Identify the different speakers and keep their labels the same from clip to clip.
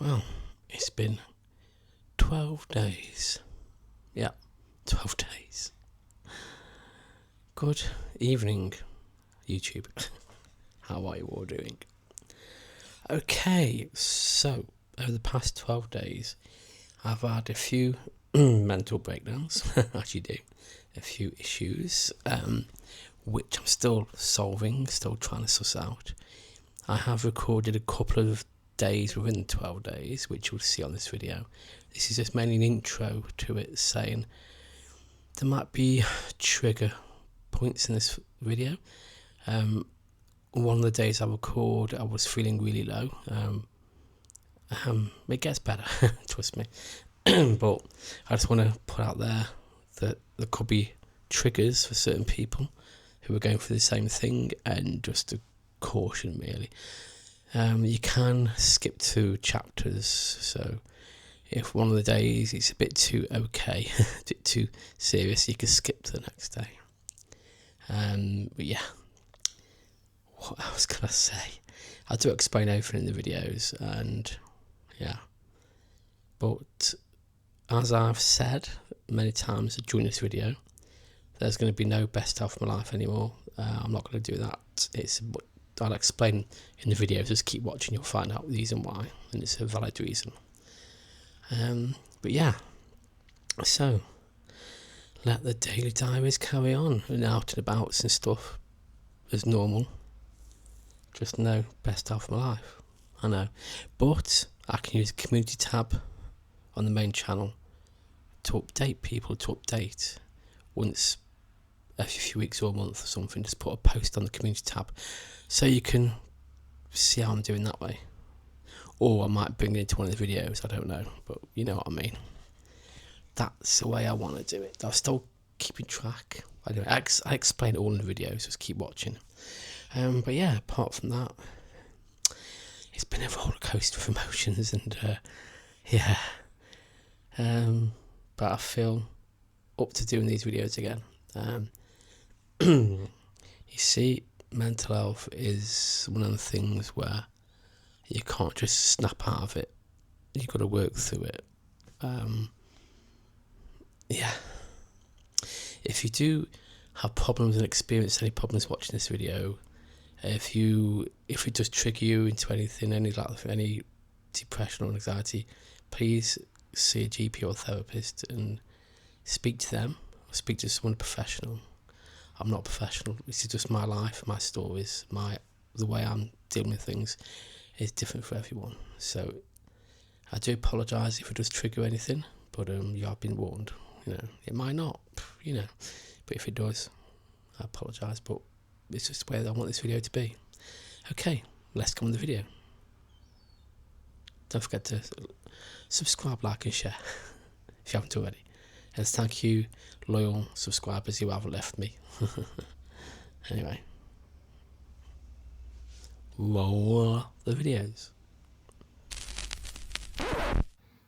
Speaker 1: Well, it's been 12 days. Yeah, 12 days. Good evening, YouTube. How are you all doing? Okay, so over the past 12 days, I've had a few mental breakdowns, as you do, a few issues, which I'm still solving, still trying to suss out. I have recorded a couple of days within 12 days, which you'll see on this video. This is just mainly an intro to it, saying there might be trigger points in this video. One of the days I record, I was feeling really low. It gets better, trust me. But I just want to put out there that there could be triggers for certain people who are going through the same thing, and just a caution really. You can skip to chapters, so if one of the days it's a bit too okay, a bit too serious, you can skip to the next day. But yeah, what else can I say? I do explain everything in the videos, and yeah. But as I've said many times during this video, there's going to be no best half of my life anymore. I'm not going to do that. I'll explain in the video. Just keep watching, you'll find out the reason why, and it's a valid reason. But yeah, so let the daily diaries carry on, and out and abouts and stuff as normal. Just no best half of my life, I know, but I can use the community tab on the main channel to update people, to update once every few weeks or a month or something. Just put a post on the community tab so you can see how I'm doing that way. Or I might bring it into one of the videos, I don't know, but you know what I mean. That's the way I want to do it. I'm still keeping track. Anyway, I explain it all in the videos, just keep watching. But yeah, apart from that, it's been a roller coaster of emotions, and yeah. But I feel up to doing these videos again. You see, mental health is one of the things where you can't just snap out of it. You've got to work through it. Yeah. If you do have problems and experience any problems watching this video, if it does trigger you into anything, any depression or anxiety, please see a GP or therapist and speak to them, or speak to someone professional. I'm not professional. This is just my life, my stories, the way I'm dealing with things is different for everyone. So I do apologise if it does trigger anything, but you have been warned. You know, it might not, but if it does, I apologise. But it's just the way I want this video to be. Okay, let's go on the video. Don't forget to subscribe, like and share if you haven't already. And thank you, loyal subscribers who haven't left me. Anyway, roll the videos.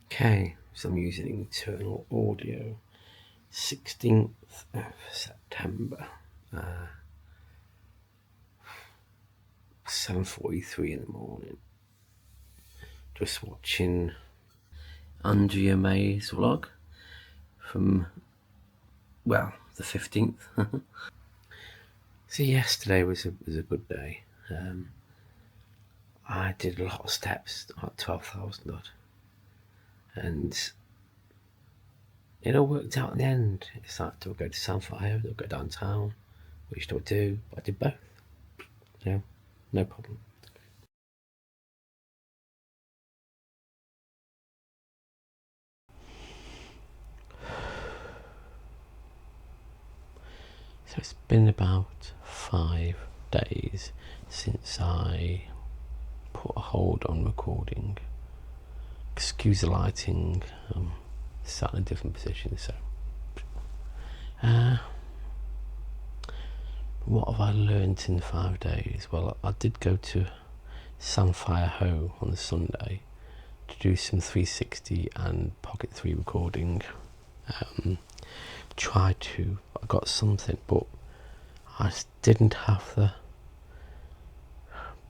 Speaker 1: Okay, so I'm using internal audio. 16th of September. 7:43 in the morning. Just watching Andrea May's vlog from, well, the 15th. So yesterday was a good day. I did a lot of steps, like 12,000 odd, and it all worked out in the end. It's like, do I go to Samphire Hoe, do I go downtown, which do I do? I did both, so no problem. So it's been about 5 days since I put a hold on recording. Excuse the lighting, sat in a different position, so what have I learnt in 5 days? Well, I did go to Samphire Hoe on the Sunday to do some 360 and Pocket 3 recording. I got something, but I just didn't have the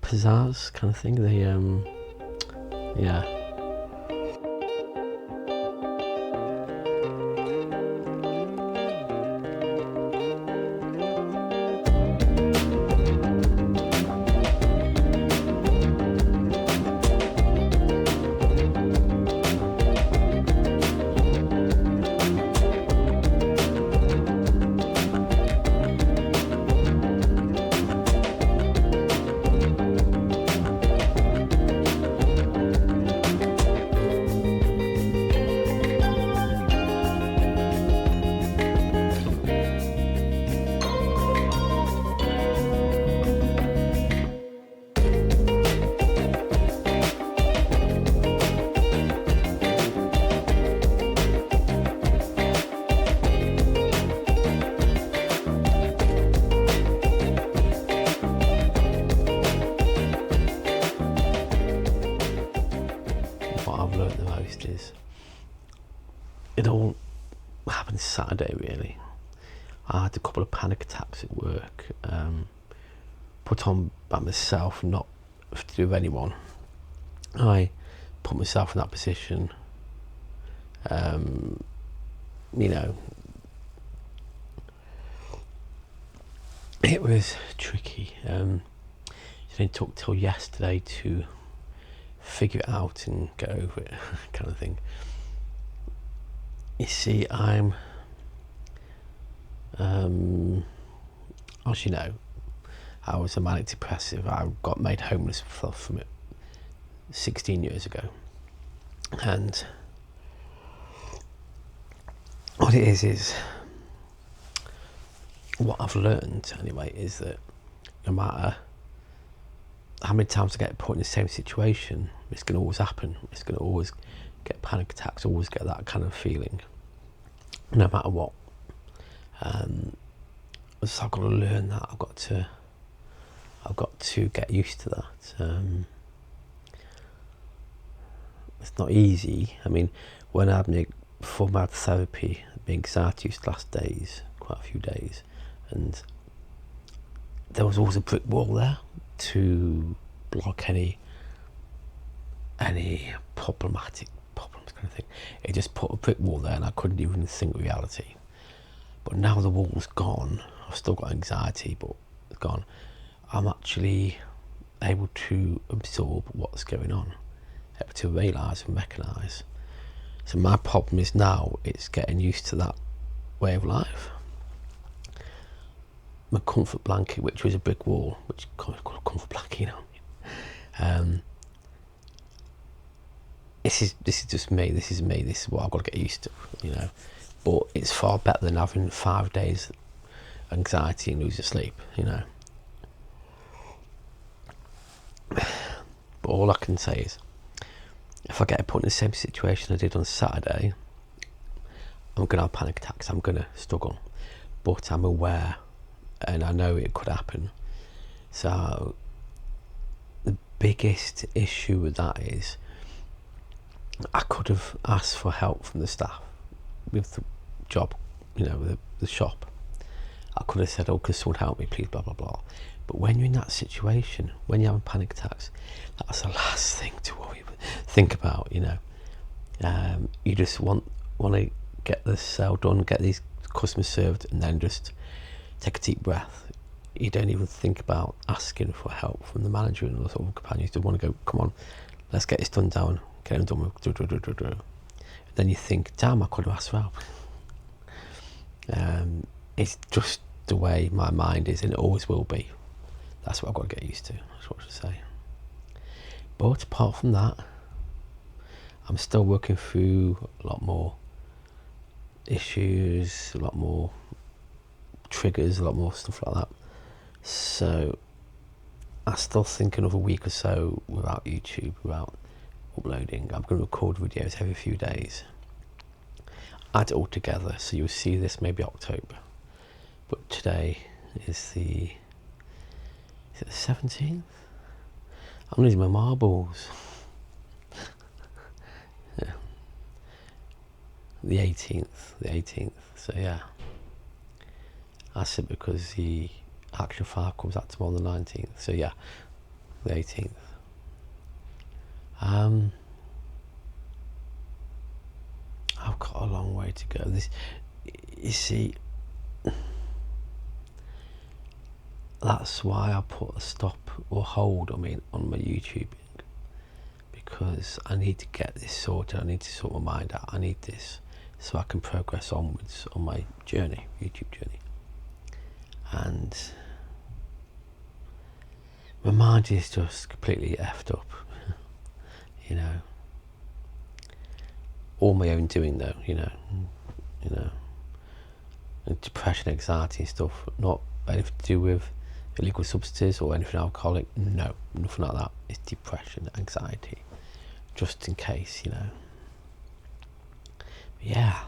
Speaker 1: pizzazz kind of thing. Yeah, what I've learned the most is it all happened Saturday really. I had a couple of panic attacks at work, put on by myself, not to do with anyone. I put myself in that position. You know, it was tricky. It didn't took till yesterday to figure it out and get over it, kind of thing. You see, I'm, as you know, I was a manic depressive. I got made homeless from it 16 years ago, and what it is what I've learned anyway is that no matter how many times I get put in the same situation, it's going to always happen. It's going to always get panic attacks, always get that kind of feeling, no matter what. So I've got to learn that. I've got to get used to that. It's not easy. I mean, when I had before my therapy, my anxiety used to last days, quite a few days, and there was always a brick wall there to block any problematic problems, kind of thing. It just put a brick wall there, and I couldn't even think reality. But now the wall's gone. I've still got anxiety, but it's gone. I'm actually able to absorb what's going on, able to realise and recognise. So my problem is now it's getting used to that way of life. My comfort blanket, which was a brick wall, which called a comfort blanket, you know. This is just me. This is me. This is what I've got to get used to, you know. But it's far better than having 5 days anxiety and losing sleep, you know. But all I can say is, if I get put in the same situation I did on Saturday, I'm going to have panic attacks. I'm going to struggle, but I'm aware, and I know it could happen. So the biggest issue with that is, I could have asked for help from the staff with the job, you know, with the shop. I could have said, oh, can someone help me, please, blah, blah, blah. But when you're in that situation, when you're having panic attacks, that's the last thing to think about, you know. You just want to get the sale done, get these customers served, and then just take a deep breath. You don't even think about asking for help from the manager and those other companions. You want to go, come on, let's get this done down, get it done with, and then you think, damn, I could have asked for help. It's just the way my mind is, and it always will be. That's what I've got to get used to. That's what I should say. But apart from that, I'm still working through a lot more issues, a lot more triggers, a lot more stuff like that. So I still think another week or so without YouTube, without uploading. I'm going to record videos every few days, add it all together, so you'll see this maybe October. But today is the 17th? I'm losing my marbles. Yeah. The 18th. So yeah, that's it, because the Action 5 comes out tomorrow the 19th. So yeah, the 18th. I've got a long way to go. You see, that's why I put a stop or hold on my YouTubing, because I need to get this sorted. I need to sort my mind out. I need this so I can progress onwards on my journey, YouTube journey. And my mind is just completely effed up, you know. All my own doing though, you know, and depression, anxiety and stuff, not anything to do with illegal substances or anything alcoholic. No, nothing like that. It's depression, anxiety, just in case, you know. But yeah,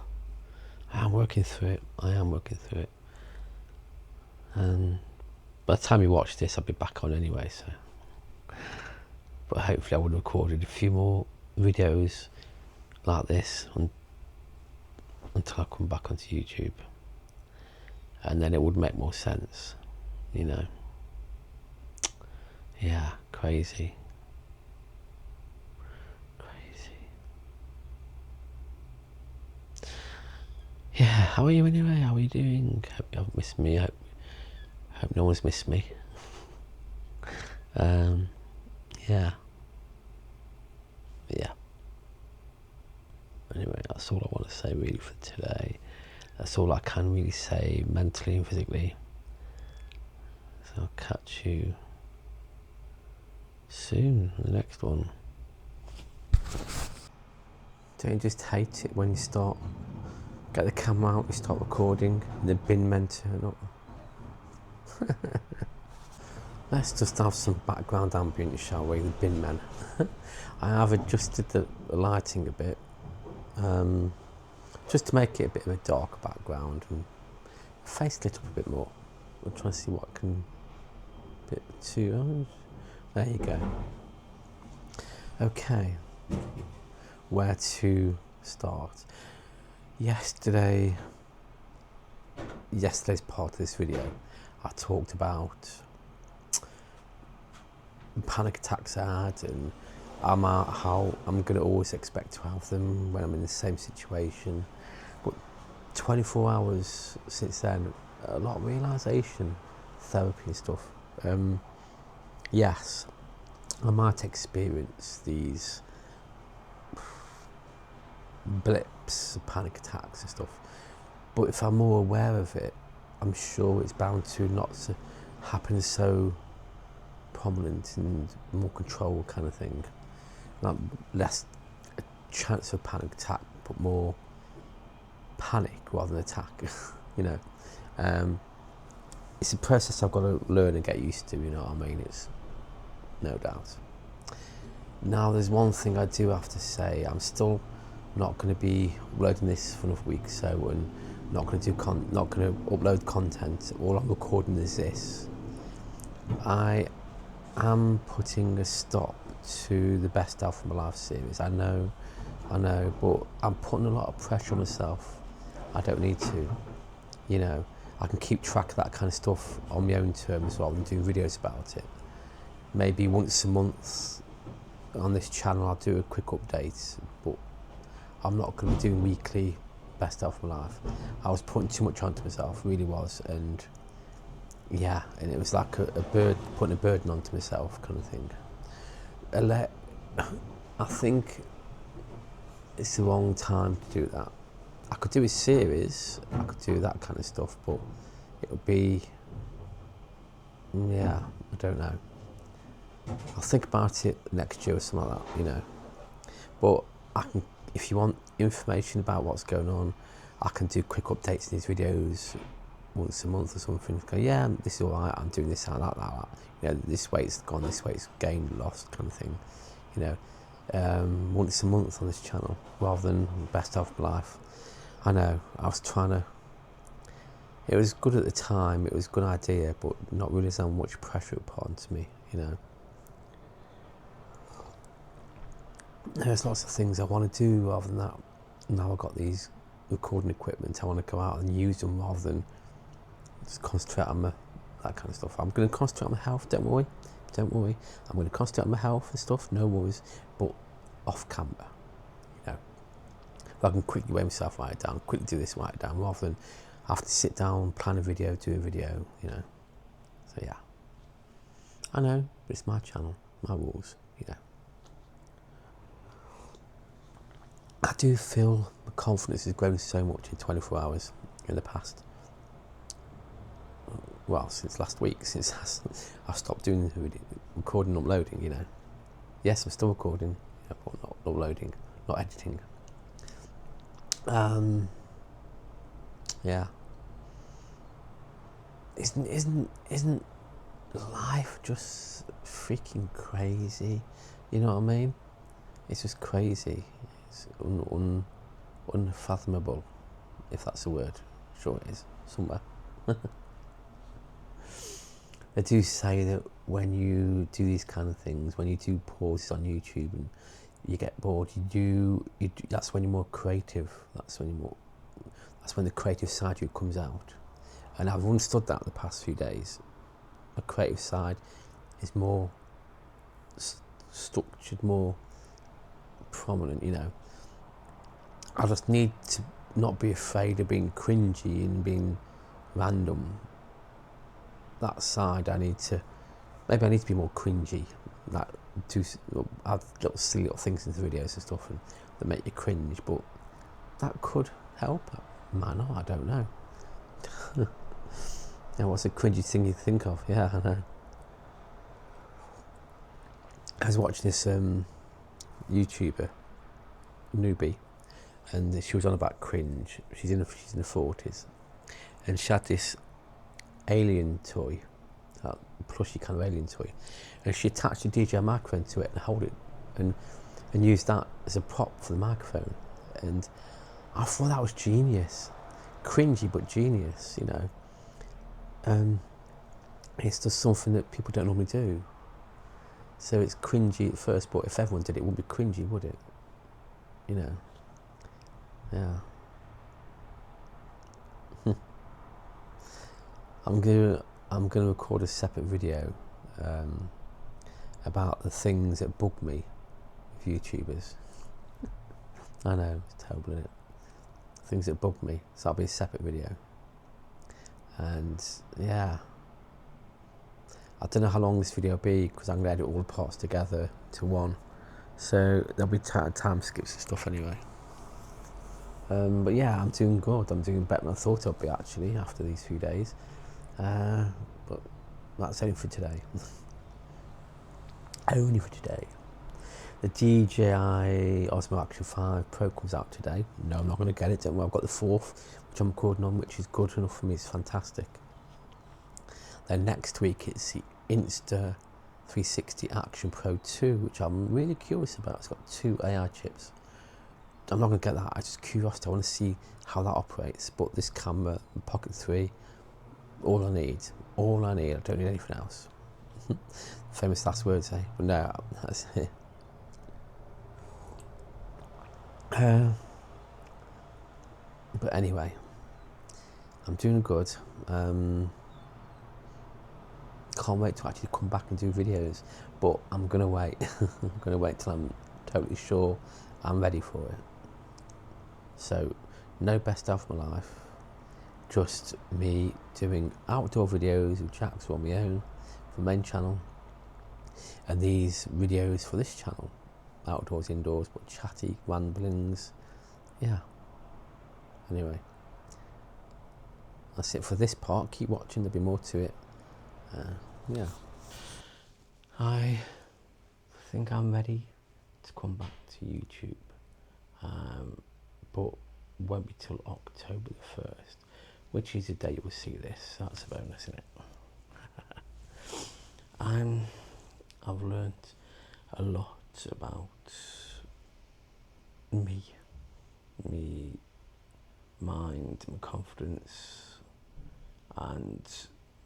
Speaker 1: I am working through it. And by the time you watch this, I'll be back on anyway, so. But hopefully I would have recorded a few more videos like this until I come back onto YouTube, and then it would make more sense, you know. Yeah, crazy. Yeah, how are you anyway? How are you doing? Hope you haven't missed me. Hope no one's missed me. Yeah. Anyway, that's all I want to say really for today. That's all I can really say mentally and physically. So I'll catch you soon in the next one. Don't you just hate it when you get the camera out, you start recording, and the bin men turn up? Let's just have some background ambience, shall we? The bin men. I have adjusted the lighting a bit, just to make it a bit of a dark background and face lit up a bit more. I'm trying to see what I can. Bit too. There you go. Okay. Where to start? Yesterday's part of this video, I talked about panic attacks I had, and how I'm going to always expect to have them when I'm in the same situation. But 24 hours since then, a lot of realisation, therapy and stuff. Yes, I might experience these blips, panic attacks and stuff, but if I'm more aware of it, I'm sure it's bound to not to happen so prominent and more control kind of thing. Like less a chance of panic attack, but more panic rather than attack. You know, it's a process I've got to learn and get used to. You know what I mean? It's no doubt. Now, there's one thing I do have to say. I'm still not going to be uploading this for another week, so and not going to upload content. All I'm recording is this. I am putting a stop to the Best Out for My Life series. I know, but I'm putting a lot of pressure on myself. I don't need to, you know. I can keep track of that kind of stuff on my own terms rather than doing videos about it. Maybe once a month on this channel I'll do a quick update, but I'm not going to be doing weekly Best Out for My Life. I was putting too much onto myself, really was, and yeah, and it was like putting a burden onto myself kind of thing. I think it's the wrong time to do that. I could do a series, I could do that kind of stuff, but it would be, yeah, I don't know. I'll think about it next year or something like that, you know. But I can, if you want information about what's going on, I can do quick updates in these videos once a month or something. Go, yeah, this is alright, I'm doing this, that. You know, this weight's gone, this weight's gained, lost, kind of thing. You know, once a month on this channel, rather than Best Out for My Life. I know, I was trying to, it was good at the time, it was a good idea, but not really how much pressure it put onto me, you know. There's lots of things I want to do rather than that. Now I've got these recording equipment, I want to go out and use them rather than just concentrate on that kind of stuff. I'm going to concentrate on my health, don't worry. I'm going to concentrate on my health and stuff, no worries, but off camera, you know. If I can quickly weigh myself, write it down, quickly do this, write it down, rather than have to sit down, plan a video, do a video, you know. So yeah, I know, but it's my channel, my rules, you know. I do feel my confidence has grown so much in 24 hours in the past. Well, since last week, since I stopped doing the recording and uploading, you know. Yes, I'm still recording, yeah, but not uploading, not editing. Yeah. Isn't life just freaking crazy? You know what I mean? It's just crazy. It's unfathomable, if that's a word. Sure it is, somewhere. They do say that when you do these kind of things, when you do pauses on YouTube and you get bored. That's when you're more creative. That's when the creative side of you comes out. And I've understood that the past few days. A creative side is more structured, more prominent, you know. I just need to not be afraid of being cringy and being random. That side, maybe I need to be more cringy, like add little silly little things into videos and stuff that make you cringe, but that could help. Might not, I don't know. Yeah, what's a cringy thing you think of? Yeah, I know. I was watching this YouTuber, newbie, and she was on about cringe. She's in the 40s, and she had this alien toy, that plushy kind of alien toy, and she attached a DJI microphone to it and held it and used that as a prop for the microphone. And I thought that was genius. Cringy but genius, you know. It's just something that people don't normally do. So it's cringy at first, but if everyone did it, it wouldn't be cringy, would it? You know. Yeah. I'm gonna record a separate video about the things that bug me with YouTubers. I know, it's terrible, isn't it? Things that bug me. So that'll be a separate video. And yeah, I don't know how long this video will be, because I'm going to edit all the parts together to one. So there'll be time skips and stuff anyway. But yeah, I'm doing good. I'm doing better than I thought I'd be, actually, after these few days. But that's only for today. Only for today. The DJI OSMO Action 5 Pro comes out today. No, I'm not going to get it. Don't worry, I've got the 4th, which I'm recording on, which is good enough for me. It's fantastic. Then next week it's the Insta360 Action Pro 2, which I'm really curious about. It's got 2 AI chips. I'm not going to get that. It's just curiosity. I want to see how that operates. But this camera, the Pocket 3, all I need. All I need. I don't need anything else. Famous last words, eh? But no, that's it. But anyway, I'm doing good. Can't wait to actually come back and do videos, but I'm gonna wait. I'm gonna wait till I'm totally sure I'm ready for it. So, no best of my life, just me doing outdoor videos with Jax on my own for the main channel, and these videos for this channel, outdoors, indoors, but chatty ramblings. Yeah. Anyway, that's it for this part. Keep watching, there'll be more to it. Yeah, I think I'm ready to come back to YouTube, but won't be till October the 1st, which is the day you will see this. That's a bonus, isn't it? I've learnt a lot about me, mind, my confidence, and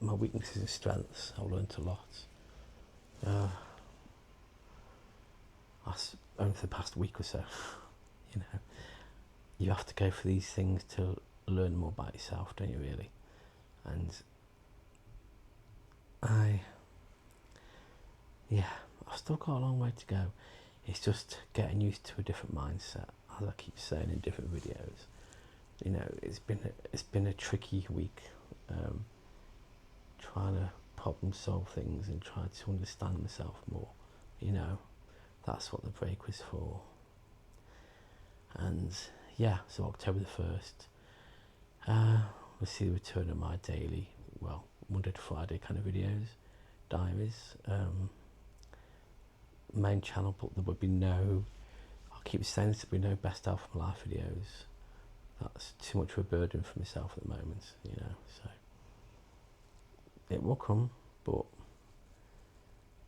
Speaker 1: my weaknesses and strengths. I've learnt a lot. That's only for the past week or so. You know, you have to go through these things to learn more about yourself, don't you, really? And I've still got a long way to go. It's just getting used to a different mindset, as I keep saying in different videos. You know, it's been a tricky week, trying to problem solve things and try to understand myself more. You know, that's what the break was for. And yeah, so October the 1st, we'll see the return of my daily, well, Monday to Friday kind of videos, diaries. Main channel, but there would be no, I'll keep saying this, there'll be no best out of my life videos. That's too much of a burden for myself at the moment, you know, so it will come, but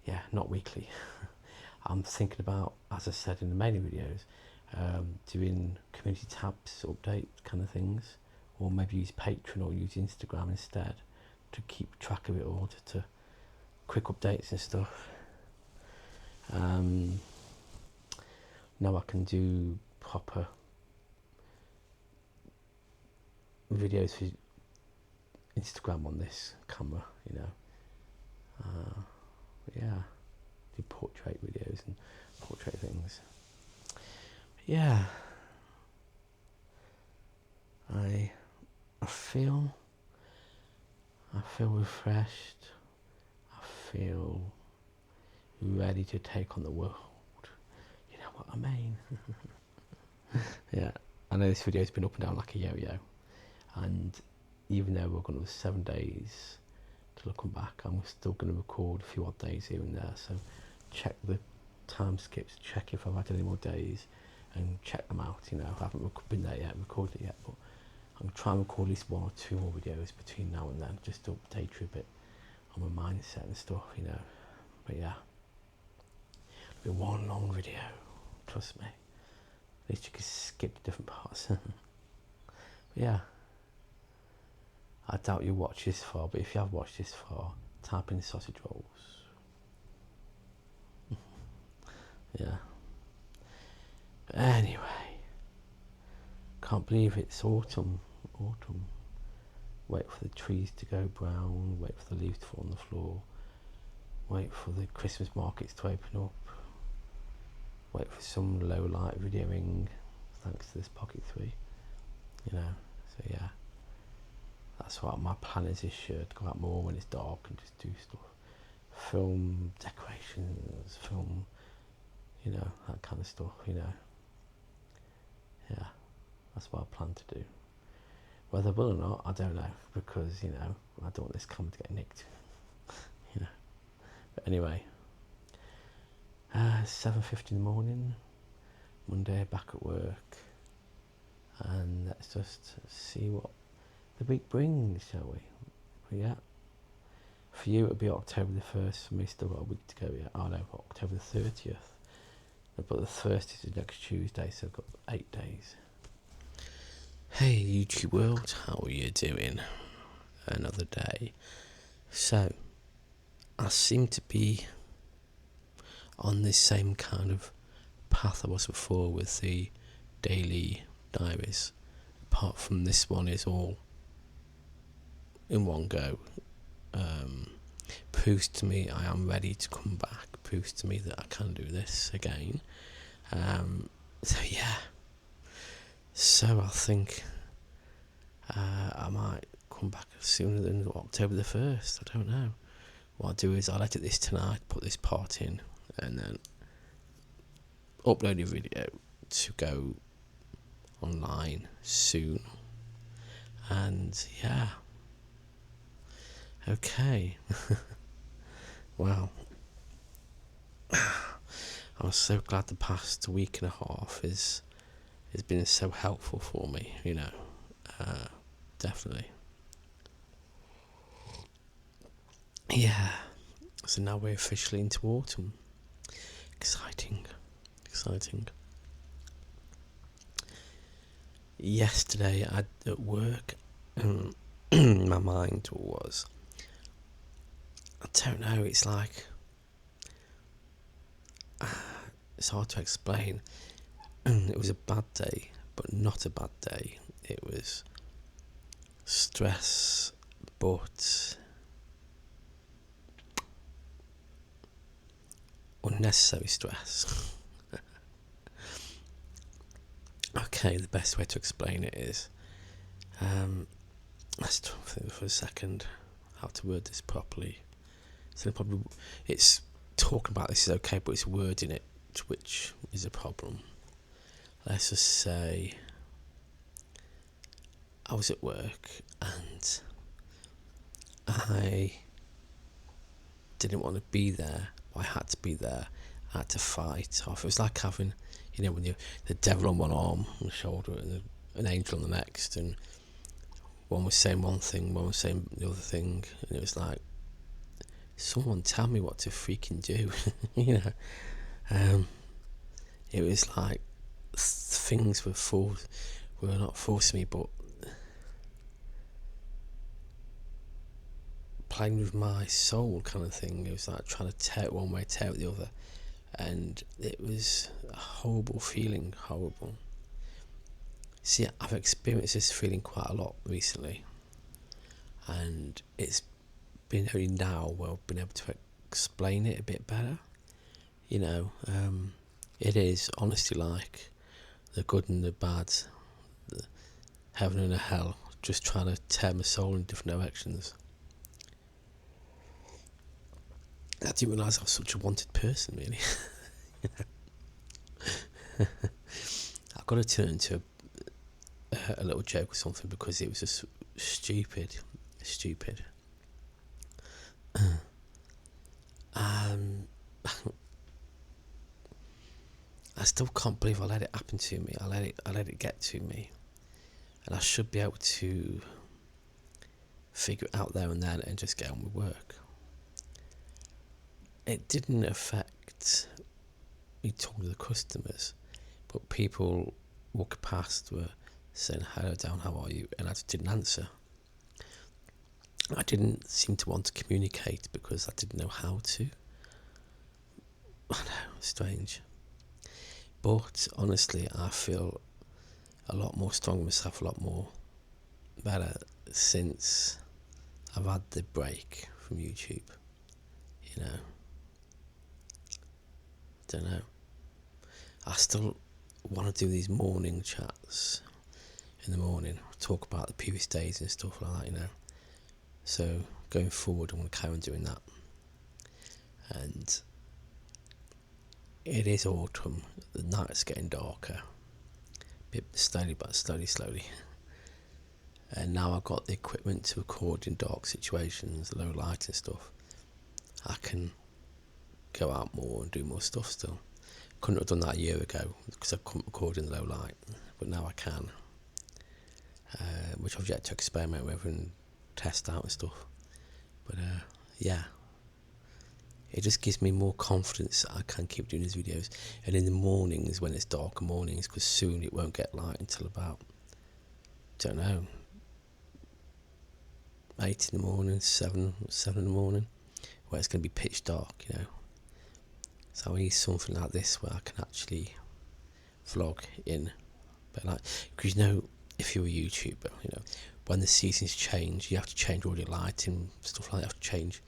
Speaker 1: yeah, not weekly. I'm thinking about, as I said in the main videos, doing community tabs, update kind of things, or maybe use Patreon or use Instagram instead to keep track of it all, to quick updates and stuff. now I can do proper videos for Instagram on this camera, you know. Yeah, do portrait videos and portrait things. Yeah, I feel refreshed. I feel ready to take on the world. You know what I mean? Yeah, I know this video's been up and down like a yo-yo, and even though we're going to have 7 days till I come back, I'm still going to record a few odd days here and there. So check the time skips, check if I've had any more days, and check them out. You know, I haven't been there yet, recorded it yet, but I'm trying to record at least 1 or 2 more videos between now and then, just to update you a bit on my mindset and stuff, you know. But yeah, it'll be one long video, trust me. At least you can skip the different parts. But yeah, I doubt you watch this far, but if you have watched this far, type in sausage rolls. Yeah. But anyway, can't believe it's autumn. Wait for the trees to go brown, wait for the leaves to fall on the floor, wait for the Christmas markets to open up, wait for some low light videoing thanks to this Pocket 3, you know. So yeah, that's what my plan is this year, to go out more when it's dark and just do stuff, film decorations, film, you know, that kind of stuff, you know. Yeah, that's what I plan to do. Whether I will or not, I don't know, because, you know, I don't want this camera to get nicked, you know. But anyway, 7:50 in the morning, Monday, back at work, and let's just see what the week brings, shall we? But yeah, for you it'll be October the 1st, for me still got a week to go yet. Oh no, October the 30th, but the 1st is the next Tuesday, so I've got 8 days. Hey YouTube world, how are you doing? Another day. So, I seem to be on this same kind of path I was before with the daily diaries. Apart from this one is all in one go. Proves to me I am ready to come back. Proves to me that I can do this again. So yeah. So I think I might come back sooner than October the 1st. I don't know. What I'll do is I'll edit this tonight, put this part in, and then upload a video to go online soon. And yeah. Okay. Wow. I'm so glad the past week and a half has been so helpful for me, you know. Definitely. Yeah. So now we're officially into autumn. Exciting. Yesterday at work, my mind was, I don't know, it's like, it's hard to explain. It was a bad day, but not a bad day. It was stress, but unnecessary stress. Okay, the best way to explain it is, let's think for a second how to word this properly. So probably it's talking about this is okay, but it's wording it, which is a problem. Let's just say I was at work and I didn't want to be there, but I had to be there. I had to fight off. It was like having, you know, when you're the devil on one arm, on the shoulder, and an angel on the next, and one was saying one thing, one was saying the other thing, and it was like, someone tell me what to freaking do. You know. It was like things were not forcing me, but playing with my soul kind of thing. It was like trying to tear it one way, tear it the other, and it was a horrible feeling, horrible. See, I've experienced this feeling quite a lot recently, and it's been only now where I've been able to explain it a bit better. You know, it is honestly like the good and the bad, the heaven and the hell, just trying to tear my soul in different directions. I didn't realise I was such a wanted person, really. I've got to turn into a little joke or something, because it was just stupid. I still can't believe I let it happen to me. I let it get to me, and I should be able to figure it out there and then and just get on with work. It didn't affect me talking to the customers, but people walking past were saying, "Hello, Dan, how are you?" And I just didn't answer. I didn't seem to want to communicate because I didn't know how to. I know, strange. But honestly, I feel a lot more strong myself, a lot more better since I've had the break from YouTube. You know, don't know. I still want to do these morning chats in the morning, talk about the previous days and stuff like that, you know. So going forward, I'm going to carry on doing that. And it is autumn, the night's getting darker, bit slowly but slowly. And now I've got the equipment to record in dark situations, low light and stuff. I can go out more and do more stuff still. Couldn't have done that a year ago because I couldn't record in low light, but now I can, which I've yet to experiment with and test out and stuff. But yeah, it just gives me more confidence that I can keep doing these videos. And in the mornings, when it's darker mornings, because soon it won't get light until about, don't know, 8 in the morning, 7 in the morning, where it's going to be pitch dark, you know. So I need something like this where I can actually vlog in. But like, because you know, if you're a YouTuber, you know, when the seasons change, you have to change all your lighting, stuff like that. You have to change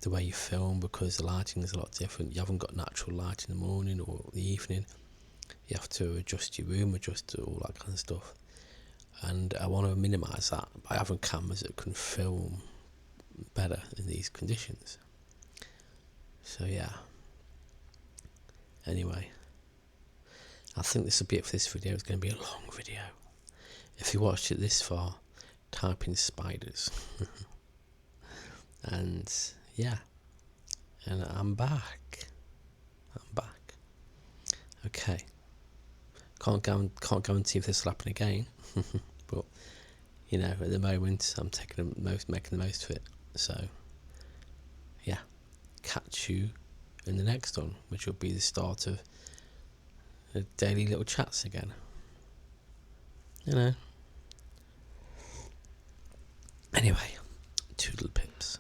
Speaker 1: the way you film because the lighting is a lot different. You haven't got natural light in the morning or the evening. You have to adjust your room, adjust all that kind of stuff. And I want to minimise that by having cameras that can film better in these conditions. So yeah. Anyway, I think this will be it for this video. It's going to be a long video. If you watched it this far, type in spiders. And yeah, and I'm back. Okay. Can't guarantee if this will happen again, but you know, at the moment I'm making the most of it. So yeah, catch you in the next one, which will be the start of the daily little chats again. You know. Anyway, toodle pips.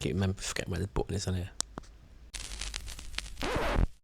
Speaker 1: Keep remember forgetting where the button is on here.